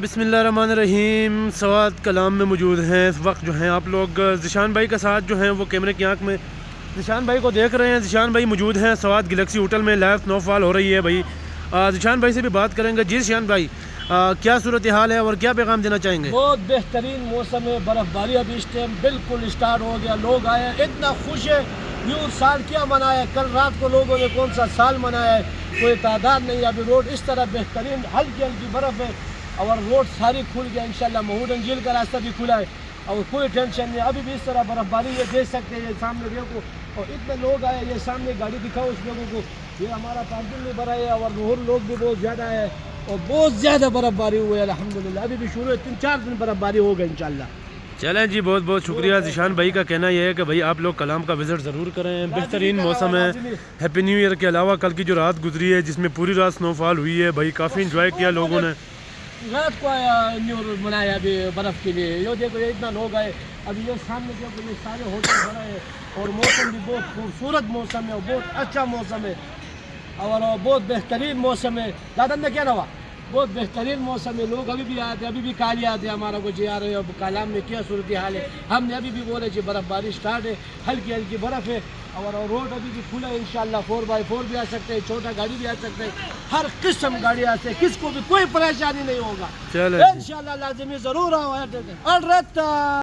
بسم اللہ الرحمن الرحیم. سواد کلام میں موجود ہیں اس وقت جو ہیں آپ لوگ ذیشان بھائی کے ساتھ جو ہیں وہ کیمرے کی آنکھ میں ذیشان بھائی کو دیکھ رہے ہیں. ذیشان بھائی موجود ہیں سواد گلیکسی ہوٹل میں. لائیو سنو فال ہو رہی ہے بھائی. ذیشان بھائی سے بھی بات کریں گے. جی ذیشان بھائی کیا صورتحال ہے اور کیا پیغام دینا چاہیں گے؟ بہت بہترین موسم ہے. برف باری ابھی اس ٹائم بالکل اسٹارٹ ہو گیا. لوگ آئے اتنا خوش ہے. یوں سال کیا منایا ہے, کل رات کو لوگوں نے کون سا سال منایا ہے, کوئی تعداد نہیں. ابھی روڈ اس طرح بہترین ہلکی ہلکی برف ہے اور روڈ ساری کھل گیا. انشاءاللہ محمود انجیل کا راستہ بھی کھلا ہے اور کوئی ٹینشن نہیں. ابھی بھی اس طرح برف باری یہ دیکھ سکتے ہیں, یہ سامنے دیکھو اور اتنے لوگ آئے. یہ سامنے گاڑی دکھاؤ اس لوگوں کو. یہ ہمارا پارکنگ بھی بھرا ہے اور لوگ بھی بہت زیادہ ہے اور بہت زیادہ برف باری ہوئی ہے الحمدللہ. ابھی بھی شروع ہے, 3-4 دن برف باری ہو گئی انشاءاللہ. چلیں جی, بہت بہت شکریہ. ذیشان بھائی کا کہنا یہ ہے کہ بھائی آپ لوگ کلام کا وزٹ ضرور کریں. بہترین موسم ہے. ہیپی نیو ایئر کے علاوہ کل کی جو رات گزری ہے جس میں پوری رات سنو فال ہوئی ہے بھائی, کافی انجوائے کیا لوگوں نے. رات کو نیو منایا ابھی برف کے لیے. یہ دیکھو یہ اتنا لوگ آئے. ابھی یہ سامنے دیکھو یہ سارے ہوٹل بھرا ہے اور موسم بھی بہت خوبصورت موسم ہے اور بہت اچھا موسم ہے اور بہت بہترین موسم ہے. دادا نے کیا رہا, بہت بہترین موسم ہے. لوگ ابھی بھی آتے, ابھی بھی کالی آتے ہمارا کو جی آ رہے. اب کالام میں کیا صورتحال ہے, ہم نے ابھی بھی بولے جی برف باری اسٹارٹ ہے, ہلکی ہلکی برف ہے اور روڈ ابھی بھی کھلا ہے. انشاءاللہ 4x4 بھی آ سکتے ہیں, چھوٹا گاڑی بھی آ سکتے ہیں, ہر قسم گاڑی آ سکتے ہیں. کس کو بھی کوئی پریشانی نہیں ہوگا چلیں انشاءاللہ. لازمی ضرور آؤ.